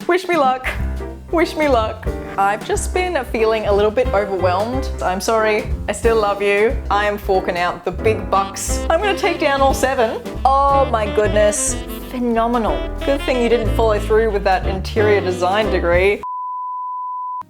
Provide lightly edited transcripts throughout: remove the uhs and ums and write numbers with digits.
Wish me luck. Wish me luck. I've just been feeling a little bit overwhelmed. I'm sorry, I still love you. I am forking out the big bucks. I'm gonna take down all 7. Oh my goodness, phenomenal. Good thing you didn't follow through with that interior design degree.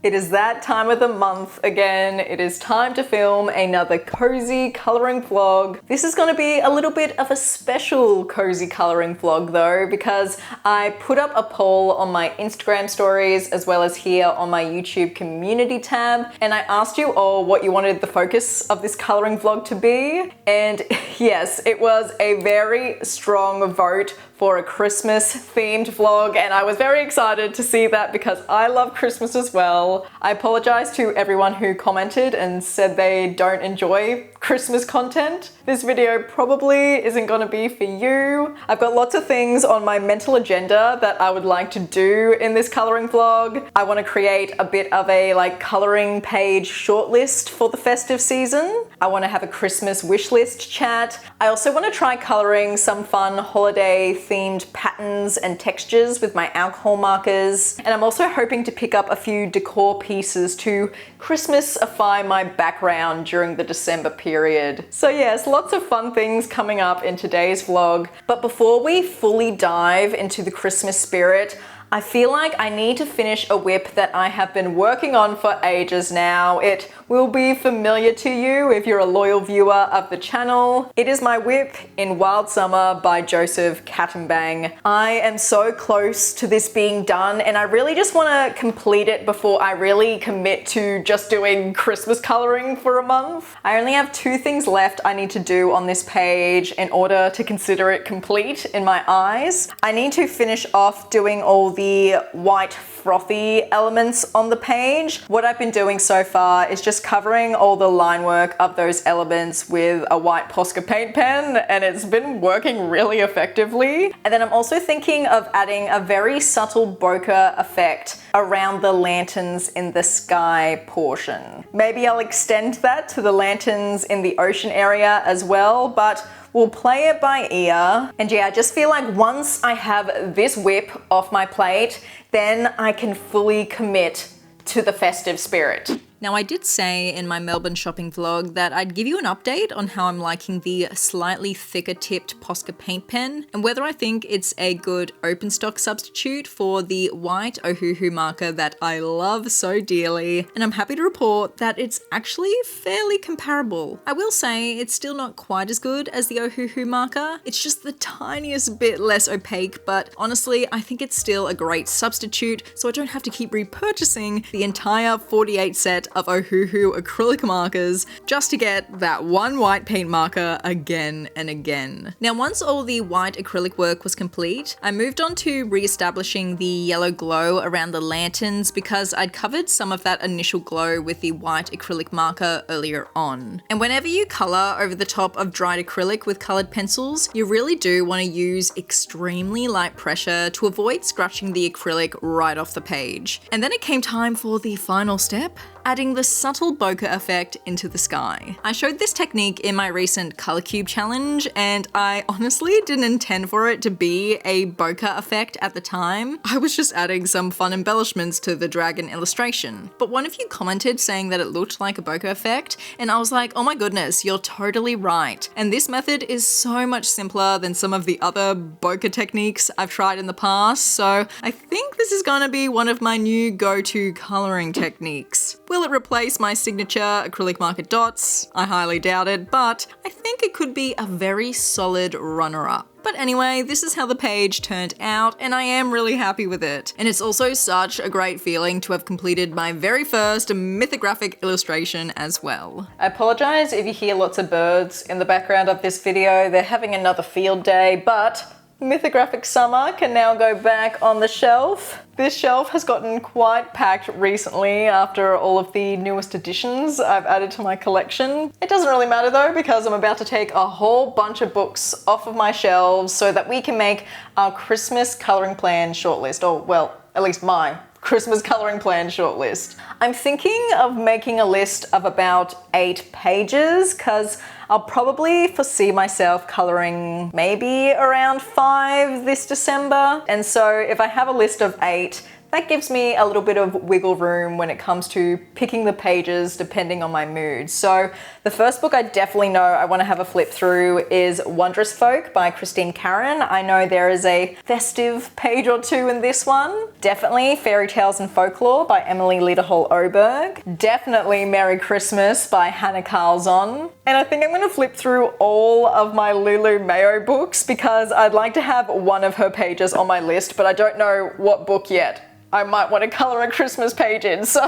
It is that time of the month again. It is time to film another cozy coloring vlog. This is going to be a little bit of a special cozy coloring vlog though, because I put up a poll on my Instagram stories as well as here on my YouTube community tab, and I asked you all what you wanted the focus of this coloring vlog to be. And yes, it was a very strong vote for a Christmas themed vlog, and I was very excited to see that because I love Christmas as well. I apologize to everyone who commented and said they don't enjoy Christmas content. This video probably isn't gonna be for you. I've got lots of things on my mental agenda that I would like to do in this coloring vlog. I want to create a bit of a coloring page shortlist for the festive season. I want to have a Christmas wish list chat. I also want to try coloring some fun holiday themed patterns and textures with my alcohol markers. And I'm also hoping to pick up a few decor pieces to Christmasify my background during the December period. So yes, lots of fun things coming up in today's vlog. But before we fully dive into the Christmas spirit, I feel like I need to finish a whip that I have been working on for ages now. It will be familiar to you if you're a loyal viewer of the channel. It is my whip in Wild Summer by Joseph Kattenbang. I am so close to this being done, and I really just want to complete it before I really commit to just doing Christmas coloring for a month. I only have 2 things left I need to do on this page in order to consider it complete in my eyes. I need to finish off doing all the white frothy elements on the page. What I've been doing so far is just covering all the line work of those elements with a white Posca paint pen, and it's been working really effectively. And then I'm also thinking of adding a very subtle bokeh effect around the lanterns in the sky portion. Maybe I'll extend that to the lanterns in the ocean area as well, but we'll play it by ear. And yeah, I just feel like once I have this whip off my plate, then I can fully commit to the festive spirit. Now, I did say in my Melbourne shopping vlog that I'd give you an update on how I'm liking the slightly thicker tipped Posca paint pen and whether I think it's a good open stock substitute for the white Ohuhu marker that I love so dearly. And I'm happy to report that it's actually fairly comparable. I will say it's still not quite as good as the Ohuhu marker. It's just the tiniest bit less opaque, but honestly, I think it's still a great substitute, so I don't have to keep repurchasing the entire 48 set of Ohuhu acrylic markers just to get that one white paint marker again and again. Now, once all the white acrylic work was complete, I moved on to re-establishing the yellow glow around the lanterns because I'd covered some of that initial glow with the white acrylic marker earlier on. And whenever you color over the top of dried acrylic with colored pencils, you really do want to use extremely light pressure to avoid scratching the acrylic right off the page. And then it came time for the final step, adding the subtle bokeh effect into the sky. I showed this technique in my recent color cube challenge, and I honestly didn't intend for it to be a bokeh effect at the time. I was just adding some fun embellishments to the dragon illustration. But one of you commented saying that it looked like a bokeh effect, and I was like, oh my goodness, you're totally right. And this method is so much simpler than some of the other bokeh techniques I've tried in the past, so I think this is gonna be one of my new go-to coloring techniques. Will it replace my signature acrylic marker dots? I highly doubt it, but I think it could be a very solid runner-up. But anyway, this is how the page turned out, and I am really happy with it. And it's also such a great feeling to have completed my very first mythographic illustration as well. I apologize if you hear lots of birds in the background of this video. They're having another field day, but Mythographic Summer can now go back on the shelf. This shelf has gotten quite packed recently after all of the newest additions I've added to my collection. It doesn't really matter though, because I'm about to take a whole bunch of books off of my shelves so that we can make our Christmas coloring plan shortlist, or well, at least my Christmas coloring plan shortlist. I'm thinking of making a list of about 8 pages because I'll probably foresee myself coloring maybe around 5 this December. And so if I have a list of 8, that gives me a little bit of wiggle room when it comes to picking the pages depending on my mood. So the first book I definitely know I want to have a flip through is Wondrous Folk by Christine Caron. I know there is a festive page or two in this one. Definitely Fairy Tales and Folklore by Emily Lederhol Oberg. Definitely Merry Christmas by Hannah Carlzon. And I think I'm going to flip through all of my Lulu Mayo books because I'd like to have one of her pages on my list, but I don't know what book yet I might want to colour a Christmas page in. So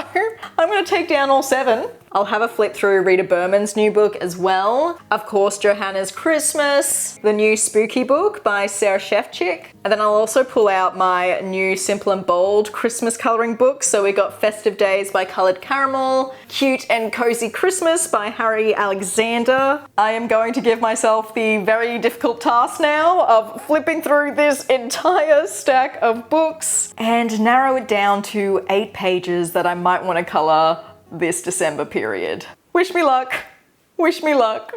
I'm going to take down all 7. I'll have a flip through Rita Berman's new book as well. Of course, Johanna's Christmas, the new spooky book by Sarah Shefchik. And then I'll also pull out my new Simple and Bold Christmas colouring book. So we got Festive Days by Coloured Caramel, Cute and Cozy Christmas by Harry Alexander. I am going to give myself the very difficult task now of flipping through this entire stack of books and narrow it down to 8 pages that I might want to colour this December period. Wish me luck. Wish me luck.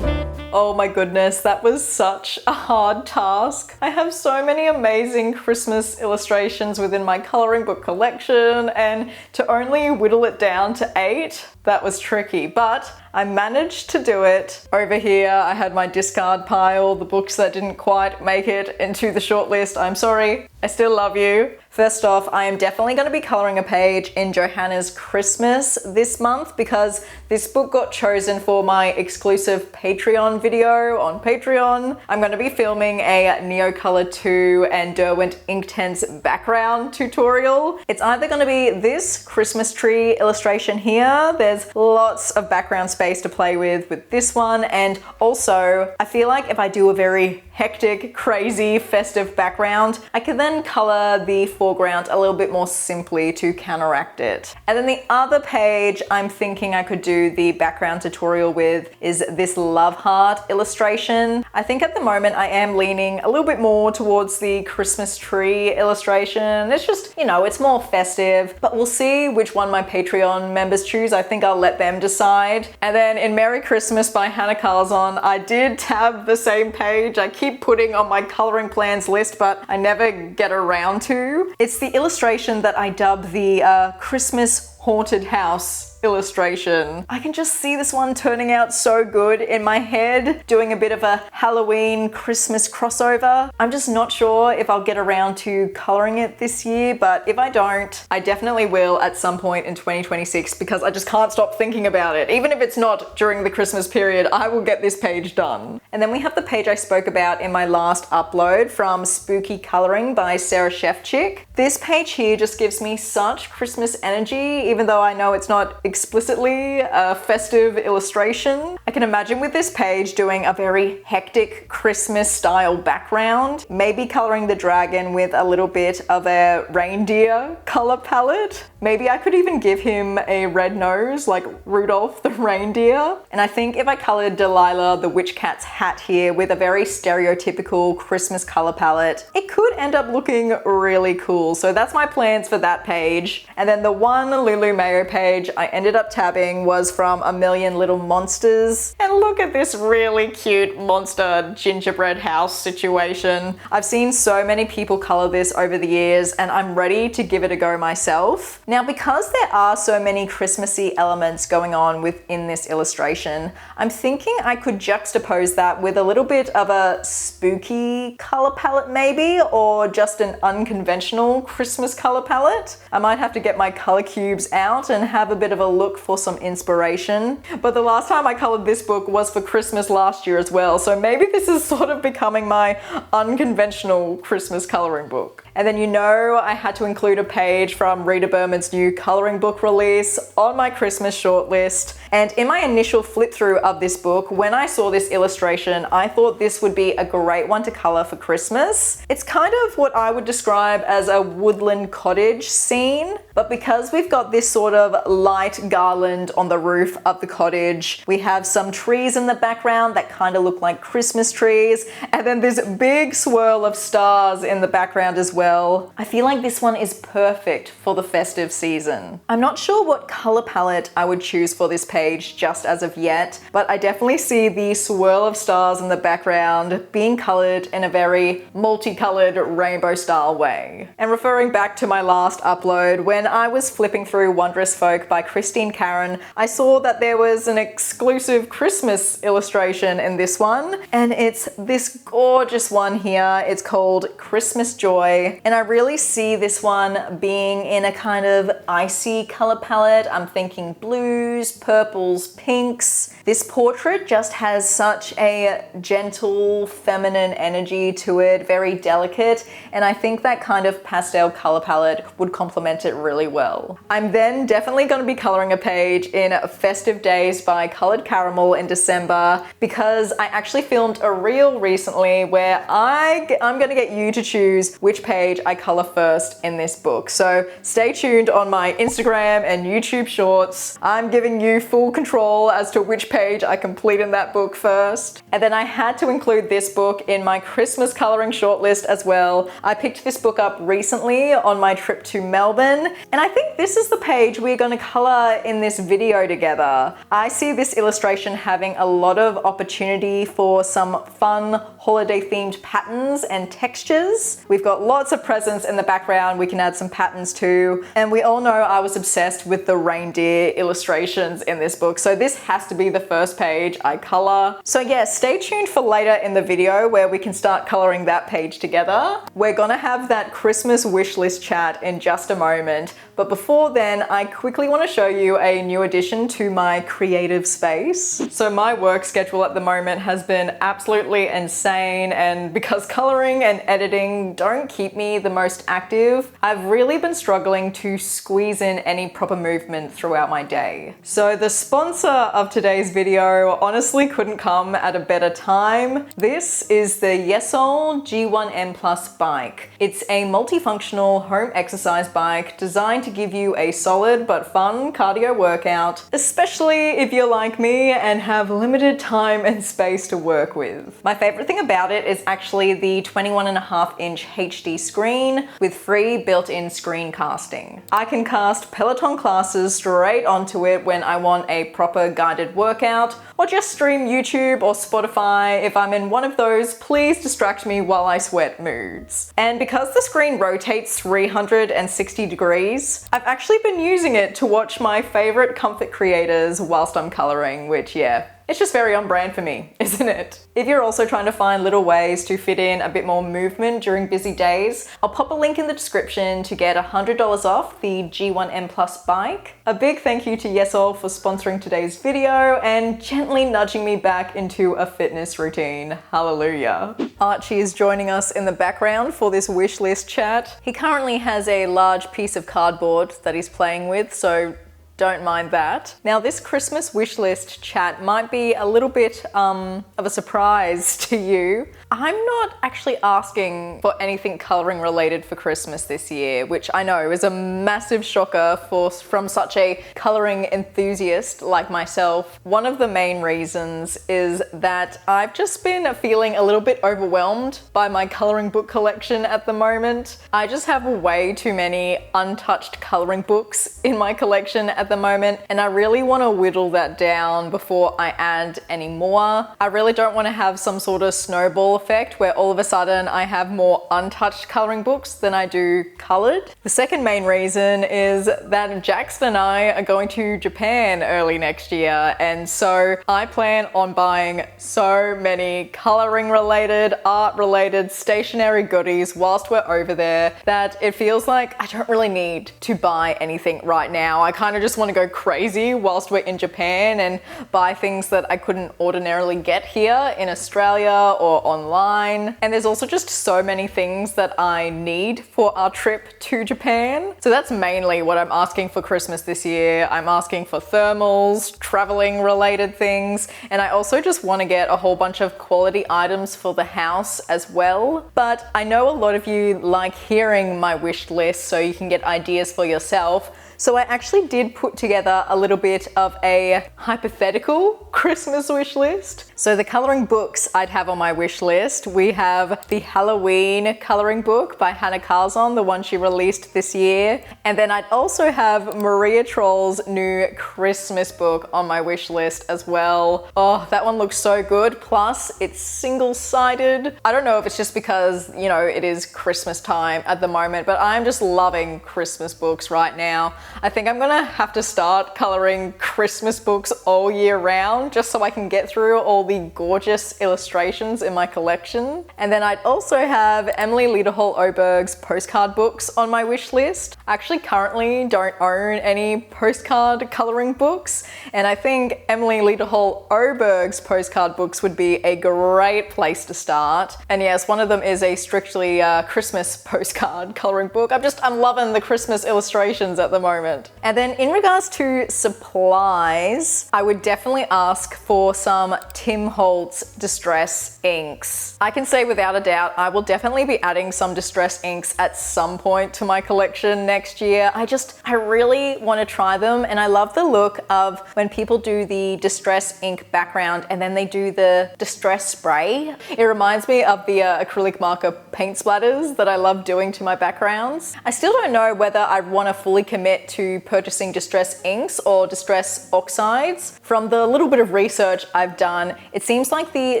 Oh my goodness, that was such a hard task. I have so many amazing Christmas illustrations within my colouring book collection, and to only whittle it down to 8, that was tricky, but I managed to do it. Over here, I had my discard pile, the books that didn't quite make it into the shortlist. I'm sorry, I still love you. First off, I am definitely going to be colouring a page in Johanna's Christmas this month because this book got chosen for my exclusive Patreon video on Patreon. I'm going to be filming a Neocolor 2 and Derwent Inktense background tutorial. It's either going to be this Christmas tree illustration here. There's lots of background space to play with this one, and also I feel like if I do a very hectic, crazy, festive background, I can then colour the foreground a little bit more simply to counteract it. And then the other page I'm thinking I could do the background tutorial with is this love heart illustration. I think at the moment I am leaning a little bit more towards the Christmas tree illustration. It's just, you know, it's more festive, but we'll see which one my Patreon members choose. I think I'll let them decide. And then in Merry Christmas by Hannah Carlzon, I did tab the same page. I keep putting on my colouring plans list, but I never get around to. It's the illustration that I dub the Christmas haunted house illustration. I can just see this one turning out so good in my head, doing a bit of a Halloween Christmas crossover. I'm just not sure if I'll get around to colouring it this year, but if I don't, I definitely will at some point in 2026 because I just can't stop thinking about it. Even if it's not during the Christmas period, I will get this page done. And then we have the page I spoke about in my last upload from Spooky Colouring by Sarah Shefchik. This page here just gives me such Christmas energy, even though I know it's not explicitly a festive illustration. I can imagine with this page doing a very hectic Christmas style background, maybe colouring the dragon with a little bit of a reindeer colour palette. Maybe I could even give him a red nose like Rudolph the reindeer. And I think if I coloured Delilah the witch cat's hat here with a very stereotypical Christmas colour palette, it could end up looking really cool. So that's my plans for that page. And then the one Lulu Mayo page I ended up tabbing was from A Million Little Monsters. And look at this really cute monster gingerbread house situation. I've seen so many people colour this over the years and I'm ready to give it a go myself. Now, because there are so many Christmassy elements going on within this illustration, I'm thinking I could juxtapose that with a little bit of a spooky colour palette maybe, or just an unconventional Christmas colour palette. I might have to get my colour cubes out and have a bit of a look for some inspiration. But the last time I coloured this book was for Christmas last year as well, so maybe this is sort of becoming my unconventional Christmas colouring book. And then you know I had to include a page from Rita Berman's new colouring book release on my Christmas shortlist. And in my initial flip through of this book, when I saw this illustration, I thought this would be a great one to colour for Christmas. It's kind of what I would describe as a woodland cottage scene. But because we've got this sort of light garland on the roof of the cottage, we have some trees in the background that kind of look like Christmas trees, and then this big swirl of stars in the background as well. I feel like this one is perfect for the festive season. I'm not sure what color palette I would choose for this page just as of yet, but I definitely see the swirl of stars in the background being colored in a very multicolored rainbow style way. And referring back to my last upload, when I was flipping through Wondrous Folk by Christine Karen, I saw that there was an exclusive Christmas illustration in this one, and it's this gorgeous one here. It's called Christmas Joy, and I really see this one being in a kind of icy color palette. I'm thinking blues, purples, pinks. This portrait just has such a gentle, feminine energy to it, very delicate, and I think that kind of pastel color palette would complement it really well. I'm then definitely going to be coloring a page in Festive Days by Colored Caramel in December, because I actually filmed a reel recently where I'm going to get you to choose which page I color first in this book. So stay tuned on my Instagram and YouTube shorts. I'm giving you full control as to which page I complete in that book first. And then I had to include this book in my Christmas coloring shortlist as well. I picked this book up recently on my trip to Melbourne, and I think this is the page we're going to color in this video together. I see this illustration having a lot of opportunity for some fun holiday themed patterns and textures. We've got lots of presents in the background. We can add some patterns too. And we all know I was obsessed with the reindeer illustrations in this book, so this has to be the first page I color. So yeah, stay tuned for later in the video where we can start coloring that page together. We're gonna have that Christmas wish list chat in just a moment, but before then, I quickly want to show you a new addition to my creative space. So my work schedule at the moment has been absolutely insane, and because coloring and editing don't keep me the most active, I've really been struggling to squeeze in any proper movement throughout my day. So the sponsor of today's video honestly couldn't come at a better time. This is the YESOUL G1M Plus bike. It's a multifunctional home exercise bike designed to give you a solid but fun cardio workout, especially if you're like me and have limited time and space to work with. My favorite thing about it is actually the 21.5-inch HD screen with free built-in screen casting. I can cast Peloton classes straight onto it when I want a proper guided workout, or just stream YouTube or Spotify if I'm in one of those please distract me while I sweat moods. And because the screen rotates 360 degrees, I've actually been using it to watch my favorite comfort creators whilst I'm coloring, which yeah, it's just very on brand for me, isn't it? If you're also trying to find little ways to fit in a bit more movement during busy days, I'll pop a link in the description to get $100 off the G1M Plus bike. A big thank you to YESOUL for sponsoring today's video and gently nudging me back into a fitness routine. Hallelujah. Archie is joining us in the background for this wish list chat. He currently has a large piece of cardboard that he's playing with, so don't mind that. Now, this Christmas wish list chat might be a little bit of a surprise to you. I'm not actually asking for anything coloring related for Christmas this year, which I know is a massive shocker from such a coloring enthusiast like myself. One of the main reasons is that I've just been feeling a little bit overwhelmed by my coloring book collection at the moment. I just have way too many untouched coloring books in my collection at the moment, and I really want to whittle that down before I add any more. I really don't want to have some sort of snowball effect where all of a sudden I have more untouched coloring books than I do colored. The second main reason is that Jackson and I are going to Japan early next year, and so I plan on buying so many coloring related, art related, stationery goodies whilst we're over there that it feels like I don't really need to buy anything right now. I kind of just just want to go crazy whilst we're in Japan and buy things that I couldn't ordinarily get here in Australia or online. And there's also just so many things that I need for our trip to Japan. So that's mainly what I'm asking for Christmas this year. I'm asking for thermals, traveling related things, and I also just want to get a whole bunch of quality items for the house as well. But I know a lot of you like hearing my wish list so you can get ideas for yourself. So I actually did put together a little bit of a hypothetical Christmas wish list. So the coloring books I'd have on my wish list, we have the Halloween coloring book by Hannah Carzon, the one she released this year. And then I'd also have Maria Troll's new Christmas book on my wish list as well. Oh, that one looks so good. Plus it's single-sided. I don't know if it's just because, you know, it is Christmas time at the moment, but I'm just loving Christmas books right now. I think I'm gonna have to start coloring Christmas books all year round just so I can get through all the gorgeous illustrations in my collection. And then I'd also have Emily Lederhall Oberg's postcard books on my wish list. I actually currently don't own any postcard coloring books, and I think Emily Lederhall Oberg's postcard books would be a great place to start. And yes, one of them is a strictly Christmas postcard coloring book. I'm loving the Christmas illustrations at the moment. And then in regards to supplies, I would definitely ask for some Tim Holtz Distress inks. I can say without a doubt, I will definitely be adding some Distress inks at some point to my collection next year. I really want to try them, and I love the look of when people do the Distress ink background and then they do the Distress spray. It reminds me of the acrylic marker paint splatters that I love doing to my backgrounds. I still don't know whether I want to fully commit to purchasing Distress inks or Distress oxides. From the little bit of research I've done, it seems like the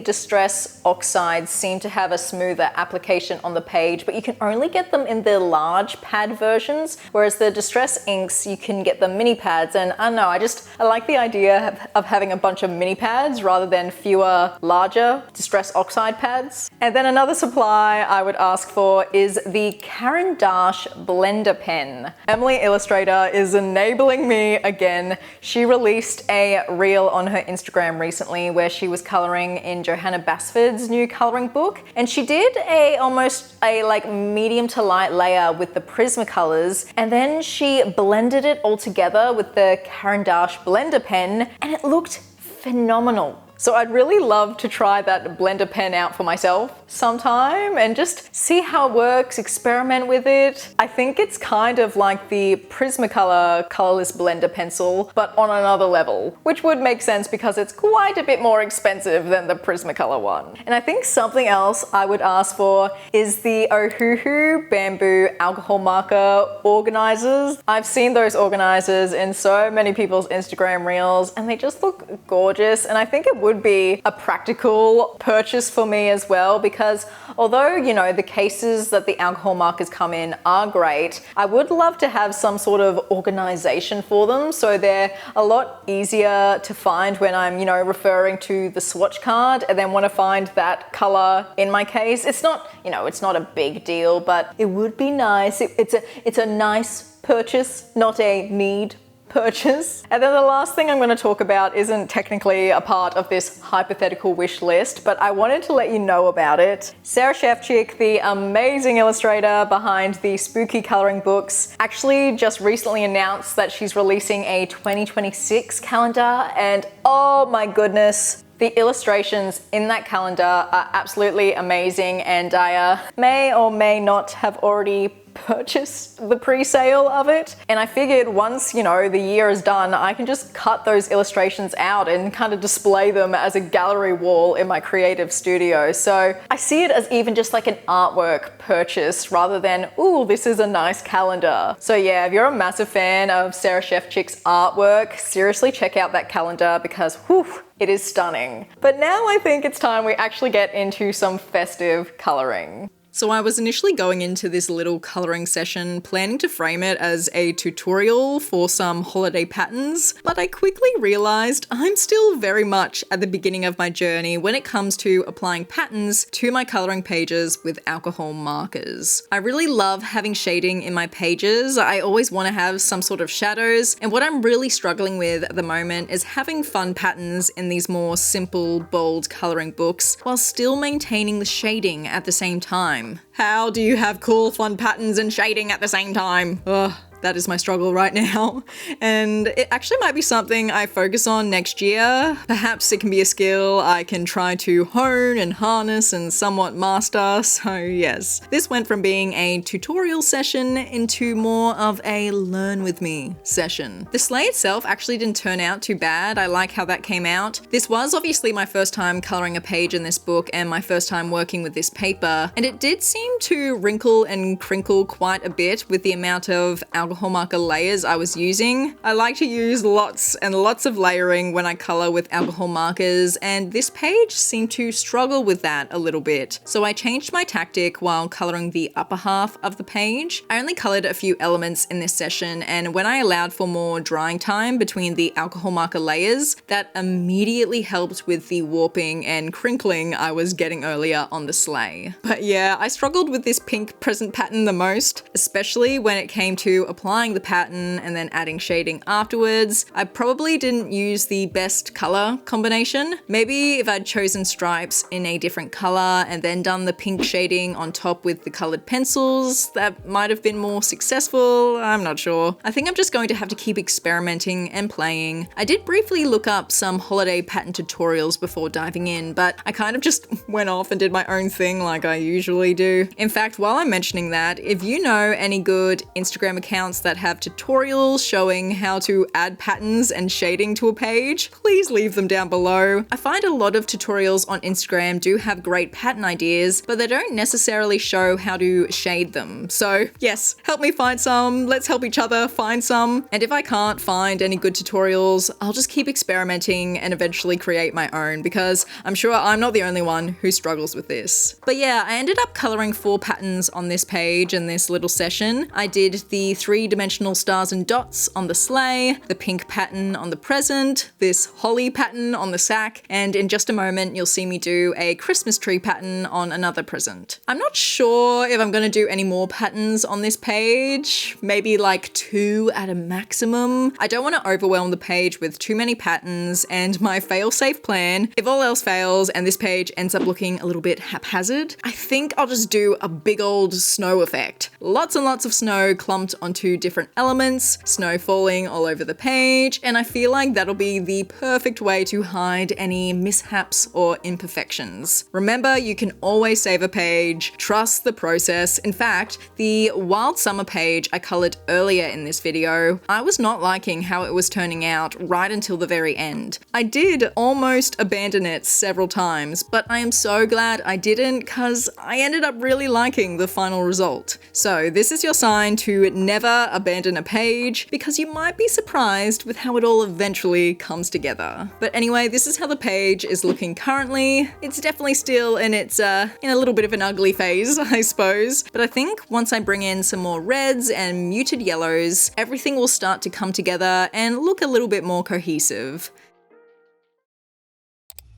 Distress oxides seem to have a smoother application on the page, but you can only get them in the large pad versions, whereas the Distress inks, you can get the mini pads. And I don't know, I like the idea of having a bunch of mini pads rather than fewer larger Distress oxide pads. And then another supply I would ask for is the Caran d'Ache blender pen. Emily Illustrator is enabling me again. She released a reel on her Instagram recently where she was coloring in Johanna Basford's new coloring book, and she did almost a like medium to light layer with the Prismacolors, and then she blended it all together with the Caran d'Ache blender pen, and it looked phenomenal. So I'd really love to try that blender pen out for myself sometime and just see how it works, experiment with it. I think it's kind of like the Prismacolor colorless blender pencil, but on another level, which would make sense because it's quite a bit more expensive than the Prismacolor one. And I think something else I would ask for is the Ohuhu bamboo alcohol marker organizers. I've seen those organizers in so many people's Instagram reels and they just look gorgeous, and I think it would be a practical purchase for me as well, because although, you know, the cases that the alcohol markers come in are great, I would love to have some sort of organization for them so they're a lot easier to find when I'm, you know, referring to the swatch card and then want to find that color in my case. It's not, you know, it's not a big deal, but it would be nice. It's a nice purchase, not a need purchase. And then the last thing I'm going to talk about isn't technically a part of this hypothetical wish list, but I wanted to let you know about it. Sarah Shefchik, the amazing illustrator behind the spooky coloring books, actually just recently announced that she's releasing a 2026 calendar, and oh my goodness, the illustrations in that calendar are absolutely amazing, and I may or may not have already purchased the pre-sale of it. And I figured once, you know, the year is done, I can just cut those illustrations out and kind of display them as a gallery wall in my creative studio. So I see it as even just like an artwork purchase rather than, ooh, this is a nice calendar. So yeah, if you're a massive fan of Sarah Shefchik's artwork, seriously check out that calendar because, whew, it is stunning. But now I think it's time we actually get into some festive coloring. So I was initially going into this little colouring session planning to frame it as a tutorial for some holiday patterns, but I quickly realised I'm still very much at the beginning of my journey when it comes to applying patterns to my colouring pages with alcohol markers. I really love having shading in my pages. I always want to have some sort of shadows, and what I'm really struggling with at the moment is having fun patterns in these more simple, bold colouring books while still maintaining the shading at the same time. How do you have cool, fun patterns and shading at the same time? Ugh. That is my struggle right now. And it actually might be something I focus on next year. Perhaps it can be a skill I can try to hone and harness and somewhat master. So yes, this went from being a tutorial session into more of a learn with me session. The sleigh itself actually didn't turn out too bad. I like how that came out. This was obviously my first time coloring a page in this book and my first time working with this paper. And it did seem to wrinkle and crinkle quite a bit with the amount of alcohol marker layers I was using. I like to use lots and lots of layering when I color with alcohol markers, and this page seemed to struggle with that a little bit. So I changed my tactic while coloring the upper half of the page. I only colored a few elements in this session, and when I allowed for more drying time between the alcohol marker layers, that immediately helped with the warping and crinkling I was getting earlier on the sleigh. But yeah, I struggled with this pink present pattern the most, especially when it came to applying the pattern and then adding shading afterwards. I probably didn't use the best color combination. Maybe if I'd chosen stripes in a different color and then done the pink shading on top with the colored pencils, that might have been more successful. I'm not sure. I think I'm just going to have to keep experimenting and playing. I did briefly look up some holiday pattern tutorials before diving in, but I kind of just went off and did my own thing like I usually do. In fact, while I'm mentioning that, if you know any good Instagram accounts that have tutorials showing how to add patterns and shading to a page, please leave them down below. I find a lot of tutorials on Instagram do have great pattern ideas, but they don't necessarily show how to shade them. So yes, help me find some, let's help each other find some. And if I can't find any good tutorials, I'll just keep experimenting and eventually create my own, because I'm sure I'm not the only one who struggles with this. But yeah, I ended up coloring 4 patterns on this page in this little session. I did the 3-dimensional stars and dots on the sleigh, the pink pattern on the present, this holly pattern on the sack, and in just a moment you'll see me do a Christmas tree pattern on another present. I'm not sure if I'm going to do any more patterns on this page, maybe like 2 at a maximum. I don't want to overwhelm the page with too many patterns, and my fail-safe plan, if all else fails and this page ends up looking a little bit haphazard, I think I'll just do a big old snow effect. Lots and lots of snow clumped onto different elements, snow falling all over the page, and I feel like that'll be the perfect way to hide any mishaps or imperfections. Remember, you can always save a page, trust the process. In fact, the Wild Summer page I colored earlier in this video, I was not liking how it was turning out right until the very end. I did almost abandon it several times, but I am so glad I didn't, because I ended up really liking the final result. So this is your sign to never abandon a page, because you might be surprised with how it all eventually comes together. But anyway, this is how the page is looking currently. It's definitely still in its in a little bit of an ugly phase, I suppose. But I think once I bring in some more reds and muted yellows, everything will start to come together and look a little bit more cohesive.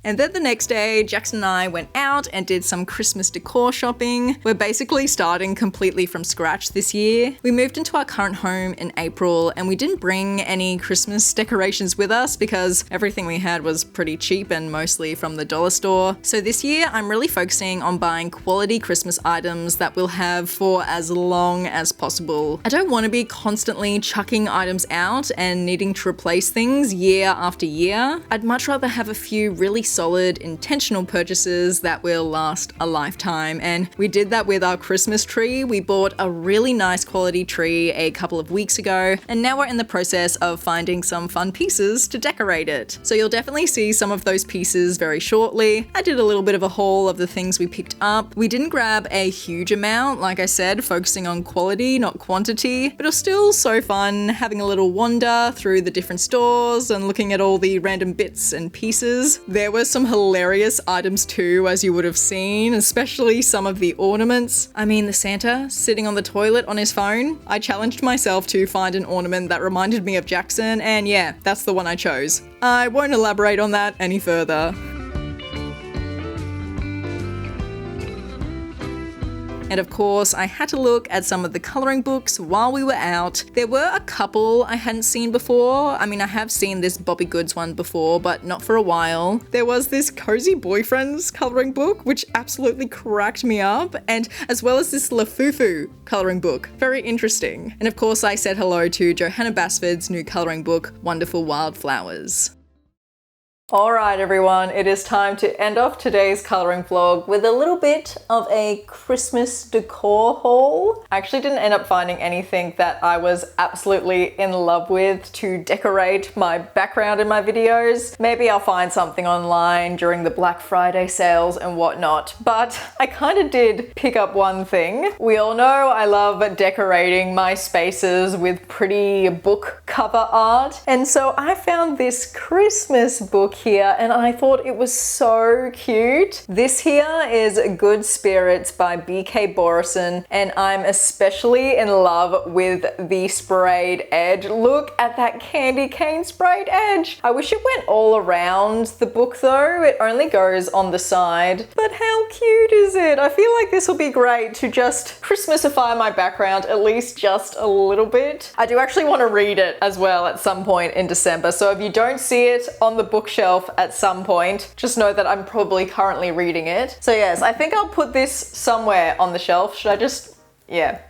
And then the next day, Jackson and I went out and did some Christmas decor shopping. We're basically starting completely from scratch this year. We moved into our current home in April, and we didn't bring any Christmas decorations with us because everything we had was pretty cheap and mostly from the dollar store. So this year, I'm really focusing on buying quality Christmas items that we'll have for as long as possible. I don't want to be constantly chucking items out and needing to replace things year after year. I'd much rather have a few really solid, intentional purchases that will last a lifetime, and we did that with our Christmas tree. We bought a really nice quality tree a couple of weeks ago, and now we're in the process of finding some fun pieces to decorate it. So you'll definitely see some of those pieces very shortly. I did a little bit of a haul of the things we picked up. We didn't grab a huge amount, like I said, focusing on quality, not quantity, but it was still so fun having a little wander through the different stores and looking at all the random bits and pieces. There were were some hilarious items too, as you would have seen, especially some of the ornaments. I mean, the Santa sitting on the toilet on his phone. I challenged myself to find an ornament that reminded me of Jackson, and yeah, that's the one I chose. I won't elaborate on that any further. And of course, I had to look at some of the colouring books while we were out. There were a couple I hadn't seen before. I mean, I have seen this Bobby Goods one before, but not for a while. There was this Cozy Boyfriends colouring book, which absolutely cracked me up, and as well as this Lafufu colouring book. Very interesting. And of course, I said hello to Johanna Basford's new colouring book, Wonderful Wildflowers. Alright everyone, it is time to end off today's colouring vlog with a little bit of a Christmas decor haul. I actually didn't end up finding anything that I was absolutely in love with to decorate my background in my videos. Maybe I'll find something online during the Black Friday sales and whatnot, but I kind of did pick up one thing. We all know I love decorating my spaces with pretty book cover art, and so I found this Christmas book here and I thought it was so cute. This here is Good Spirits by BK Borison, and I'm especially in love with the sprayed edge. Look at that candy cane sprayed edge. I wish it went all around the book though. It only goes on the side, but how cute is it? I feel like this will be great to just Christmasify my background at least just a little bit. I do actually want to read it as well at some point in December, so if you don't see it on the bookshelf at some point, just know that I'm probably currently reading it. So yes, I think I'll put this somewhere on the shelf. Should I just, yeah.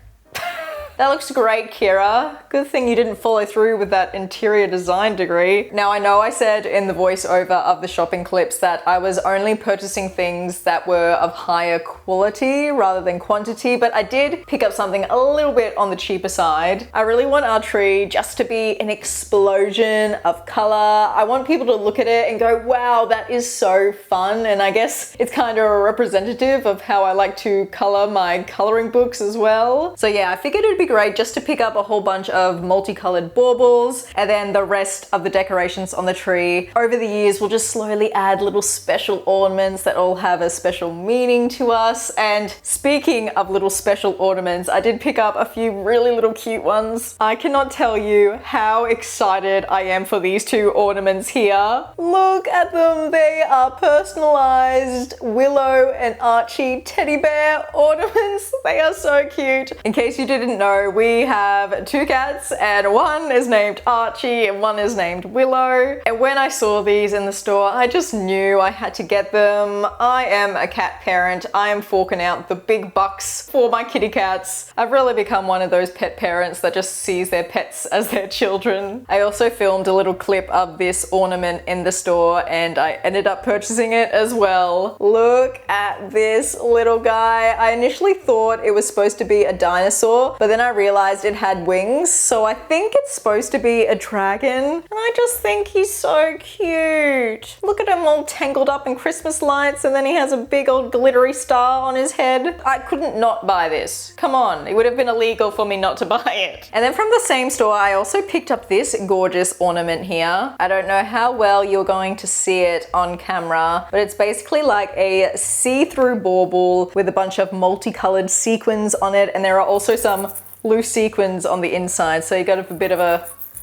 That looks great, Kira. Good thing you didn't follow through with that interior design degree. Now, I know I said in the voiceover of the shopping clips that I was only purchasing things that were of higher quality rather than quantity, but I did pick up something a little bit on the cheaper side. I really want our tree just to be an explosion of color. I want people to look at it and go, wow, that is so fun. And I guess it's kind of a representative of how I like to color my coloring books as well. So yeah, I figured it'd be great just to pick up a whole bunch of multicolored baubles, and then the rest of the decorations on the tree. Over the years, we'll just slowly add little special ornaments that all have a special meaning to us. And speaking of little special ornaments, I did pick up a few really little cute ones. I cannot tell you how excited I am for these two ornaments here. Look at them. They are personalized Willow and Archie teddy bear ornaments. They are so cute. In case you didn't know, we have two cats, and one is named Archie and one is named Willow. And when I saw these in the store, I just knew I had to get them. I am a cat parent. I am forking out the big bucks for my kitty cats. I've really become one of those pet parents that just sees their pets as their children. I also filmed a little clip of this ornament in the store and I ended up purchasing it as well. Look at this little guy. I initially thought it was supposed to be a dinosaur, but then I realized it had wings, so I think it's supposed to be a dragon, and I just think he's so cute. Look at him all tangled up in Christmas lights, and then he has a big old glittery star on his head. I couldn't not buy this. Come on, it would have been illegal for me not to buy it. And then from the same store, I also picked up this gorgeous ornament here. I don't know how well you're going to see it on camera, but it's basically like a see-through bauble with a bunch of multicolored sequins on it, and there are also some loose sequins on the inside, so you got a bit of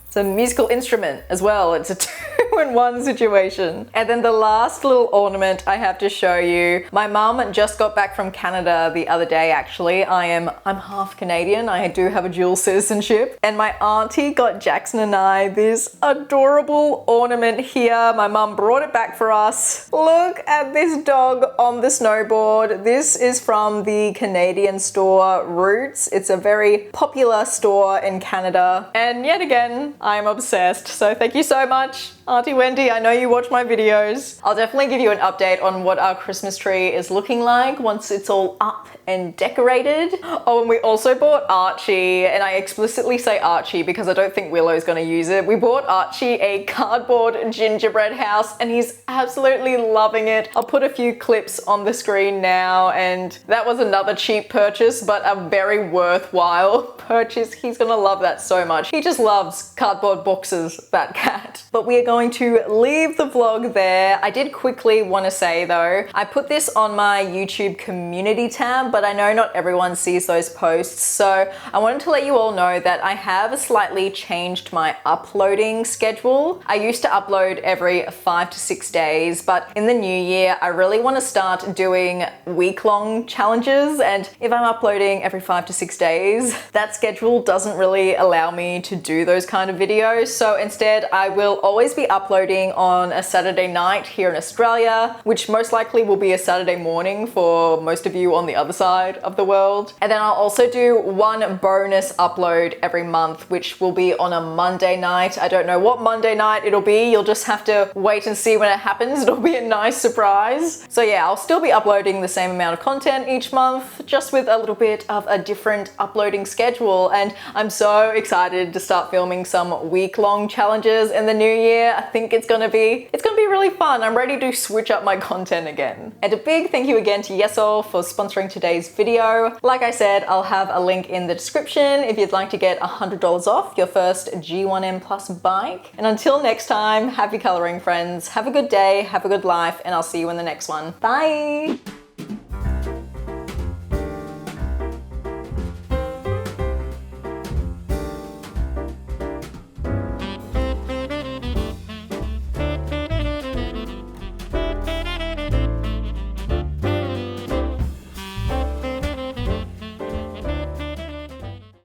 it's a musical instrument as well. It's a two-in-one situation. And then the last little ornament I have to show you. My mum just got back from Canada the other day, actually. I'm half Canadian. I do have a dual citizenship. And my auntie got Jackson and I this adorable ornament here. My mum brought it back for us. Look at this dog on the snowboard. This is from the Canadian store Roots. It's a very popular store in Canada. And yet again, I'm obsessed. So thank you so much, Auntie Wendy. I know you watch my videos. I'll definitely give you an update on what our Christmas tree is looking like once it's all up and decorated. Oh, and we also bought Archie, and I explicitly say Archie because I don't think Willow's gonna use it. We bought Archie a cardboard gingerbread house, and he's absolutely loving it. I'll put a few clips on the screen now, and that was another cheap purchase, but a very worthwhile purchase. He's gonna love that so much. He just loves cardboard boxes, that cat. But we are going to leave the vlog there. I did quickly want to say though, I put this on my YouTube community tab, but I know not everyone sees those posts. So I wanted to let you all know that I have slightly changed my uploading schedule. I used to upload every 5 to 6 days, but in the new year, I really want to start doing week-long challenges. And if I'm uploading every 5 to 6 days, that schedule doesn't really allow me to do those kind of videos. So instead, I will always be uploading on a Saturday night here in Australia, which most likely will be a Saturday morning for most of you on the other side of the world. And then I'll also do one bonus upload every month, which will be on a Monday night. I don't know what Monday night it'll be. You'll just have to wait and see when it happens. It'll be a nice surprise. So yeah, I'll still be uploading the same amount of content each month, just with a little bit of a different uploading schedule. And I'm so excited to start filming some week-long challenges in the new year. I think it's gonna be really fun. I'm ready to switch up my content again. And a big thank you again to YESOUL for sponsoring today's video. Like I said, I'll have a link in the description if you'd like to get $100 off your first G1M Plus bike. And until next time, happy coloring friends. Have a good day, have a good life, and I'll see you in the next one. Bye!